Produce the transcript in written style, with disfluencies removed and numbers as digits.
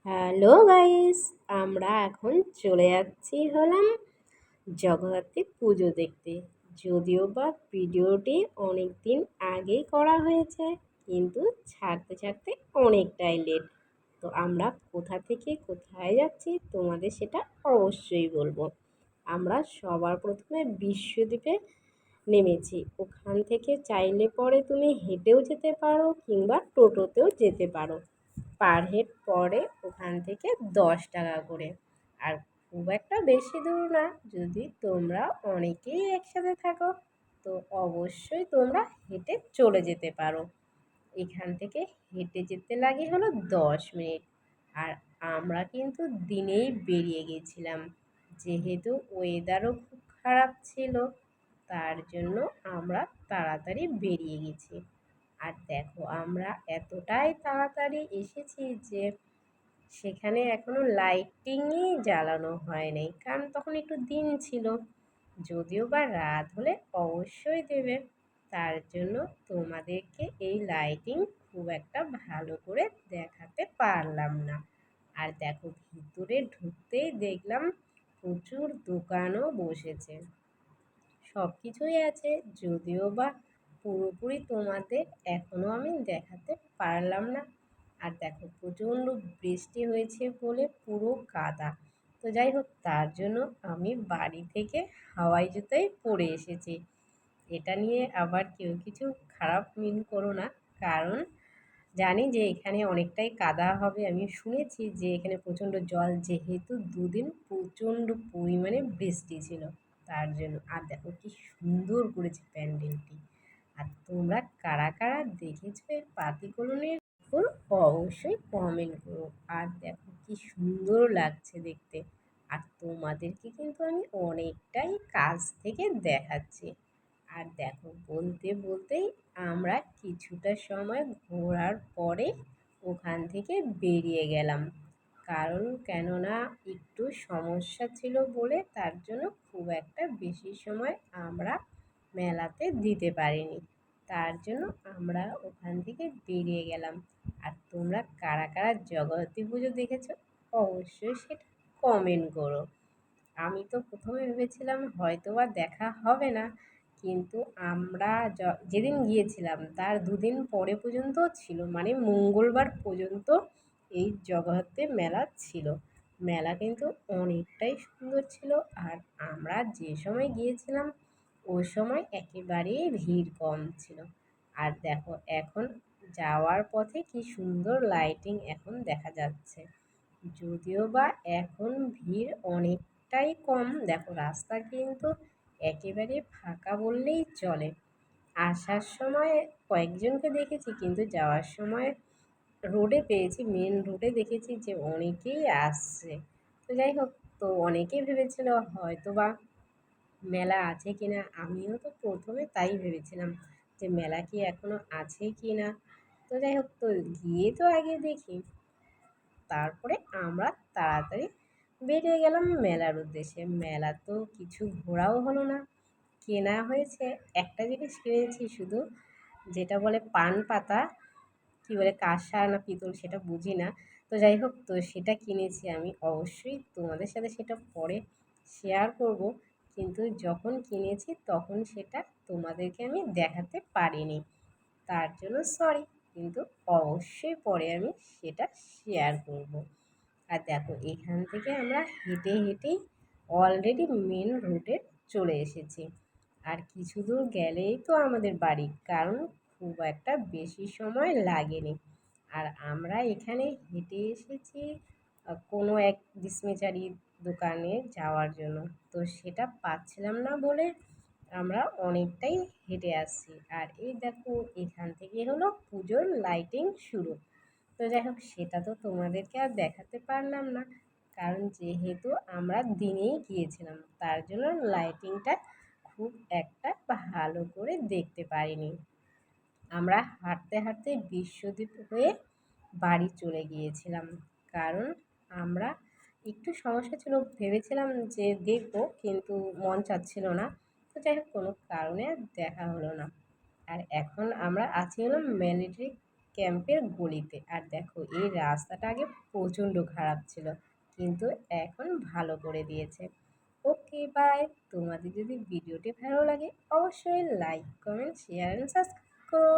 Hello guys, আমরা এখন চলে যাচ্ছি হলাম জগদ্ধাত্রী পুজো দেখতে। যদিও বা ভিডিওটি অনেক দিন আগেই করা হয়েছে, কিন্তু ছাড়তে ছাড়তে অনেকটাই লেট। তো আমরা কোথা থেকে কোথায় যাচ্ছি তোমাদের সেটা অবশ্যই বলবো। আমরা সবার প্রথমে বিশ্বদ্বীপে নেমেছি। ওখান থেকে চাইলে পরে তুমি হেঁটেও যেতে পারো কিংবা টোটোতেও যেতে পারো। পার হেড পড়ে ওখান থেকে 10 টাকা করে। আর খুব একটা বেশি দূর না। যদি তোমরা অনেকেই একসাথে থাকো তো অবশ্যই তোমরা হেঁটে চলে যেতে পারো। এখান থেকে হেঁটে যেতে লাগে হলো 10 মিনিট। আর আমরা কিন্তু দিনেই বেরিয়ে গেছিলাম, যেহেতু ওয়েদারও খুব খারাপ ছিল, তার জন্য আমরা তাড়াতাড়ি বেরিয়ে গেছি। আর দেখো, আমরা এতটাই তাড়াতাড়ি এসেছি যে সেখানে এখনো লাইটিংই জ্বালানো হয় নাই, কারণ তখন একটু দিন ছিল। যদিও বা রাত হলে অবশ্যই দেবে, তার জন্য তোমাদেরকে এই লাইটিং খুব একটা ভালো করে দেখাতে পারলাম না। আর দেখো, ভিতরে ঢুকতেই দেখলাম প্রচুর দোকানও বসেছে, সব কিছুই আছে। যদিও বা পুরোপুরি তোমাদের এখনও আমি দেখাতে পারলাম না। আর দেখো, প্রচণ্ড বৃষ্টি হয়েছে বলে পুরো কাদা। তো যাই হোক, তার জন্য আমি বাড়ি থেকে হাওয়াই জুতোই পরে এসেছি। এটা নিয়ে আবার কেউ কিছু খারাপ মিন করো না, কারণ জানি যে এখানে অনেকটাই কাদা হবে। আমি শুনেছি যে এখানে প্রচণ্ড জল, যেহেতু দুদিন প্রচণ্ড পরিমাণে বৃষ্টি ছিল, তার জন্য। আর দেখো কি সুন্দর করেছে প্যান্ডেলটি। আর তোমরা কারা কারা দেখেছো এই পাতিকলনের ফুল অবশ্যই কমেন্ট করো। আর দেখো কি সুন্দর লাগছে দেখতে। আর তোমাদেরকে কিন্তু আমি অনেকটাই কাছ থেকে দেখাচ্ছি। আর দেখো, বলতে বলতেই আমরা কিছুটা সময় ঘোরার পরে ওখান থেকে বেরিয়ে গেলাম। কারণ কেননা একটু সমস্যা ছিল বলে, তার জন্য খুব একটা বেশি সময় আমরা মেলাতে দিতে পারিনি। তার জন্য আমরা ওখান থেকে বেরিয়ে গেলাম। আর তোমরা কারা কারা জগদ্ধাত্রী পুজো দেখেছো অবশ্যই সেটা কমেন্ট করো। আমি তো প্রথমে ভেবেছিলাম হয়তোবা দেখা হবে না, কিন্তু আমরা যেদিন গিয়েছিলাম তার দুদিন পরে পর্যন্ত ছিল, মানে মঙ্গলবার পর্যন্ত এই জগদ্ধাত্রী মেলা ছিল। মেলা কিন্তু অনেকটাই সুন্দর ছিল। আর আমরা যে সময় গিয়েছিলাম ওই সময় একেবারেই ভিড় কম ছিল। আর দেখো, এখন যাওয়ার পথে কি সুন্দর লাইটিং এখন দেখা যাচ্ছে। যদিও বা এখন ভিড় অনেকটাই কম। দেখো, রাস্তা কিন্তু একেবারে ফাঁকা বললেই চলে। আসার সময় কয়েকজনকে দেখেছি, কিন্তু যাওয়ার সময় রোডে পেয়েছি, মেন রোডে দেখেছি যে অনেকেই আসছে। তো যাই হোক, তো অনেকেই ভেবেছিল হয়তো বা মেলা আছে কি না। আমিও তো প্রথমে তাই ভেবেছিলাম যে মেলা কি এখনো আছে কি না। তো যাই হোক, তো গিয়ে তো আগে দেখি। তারপরে আমরা তাড়াতাড়ি বেরিয়ে গেলাম মেলার উদ্দেশ্যে। মেলা তো কিছু ঘোরাও হলো না, কেনা হয়েছে। একটা জিনিস কিনেছি শুধু, যেটা বলে পান পাতা, কী বলে কাঁসা না পিতল সেটা বুঝি না। তো যাই হোক, তো সেটা কিনেছি আমি। অবশ্যই তোমাদের সাথে সেটা পরে শেয়ার করব, কিন্তু যখন কিনেছি তখন সেটা তোমাদেরকে আমি দেখাতে পারিনি, তার জন্য সরি। কিন্তু অবশ্যই পরে আমি সেটা শেয়ার করব। আর দেখো, এখান থেকে আমরা হেঁটে হেঁটেই অলরেডি মেন রুটে চলে এসেছি। আর কিছু দূর গেলেই তো আমাদের বাড়ি, কারণ খুব একটা বেশি সময় লাগেনি। আর আমরা এখানে হেঁটে এসেছি কোনো এক ডিসপেন্সারি দোকানে যাওয়ার জন্য। তো সেটা পাচ্ছিলাম না বলে আমরা অনেকটাই হেঁটে আসছি। আর এই দেখো, এখান থেকে হলো পুজোর লাইটিং শুরু। তো যাই হোক, সেটা তো তোমাদেরকে আর দেখাতে পারলাম না, কারণ যেহেতু আমরা দিনেই গিয়েছিলাম, তার জন্য লাইটিংটা খুব একটা ভালো করে দেখতে পারিনি। আমরা হাঁটতে হাঁটতে বিশ্বদ্বীপ হয়ে বাড়ি চলে গিয়েছিলাম, কারণ আমরা একটু সমস্যা ছিল। ভেবেছিলাম যে দেখবো, কিন্তু মন চাচ্ছিল না। তো যাই হোক, কোনো কারণে আর দেখা হলো না। আর এখন আমরা আছি হলো মিলিটারি ক্যাম্পের গলিতে। আর দেখো এই রাস্তাটা আগে প্রচণ্ড খারাপ ছিল, কিন্তু এখন ভালো করে দিয়েছে। Okay bye. তোমাদের যদি ভিডিওটি ভালো লাগে অবশ্যই like comment share and subscribe করো।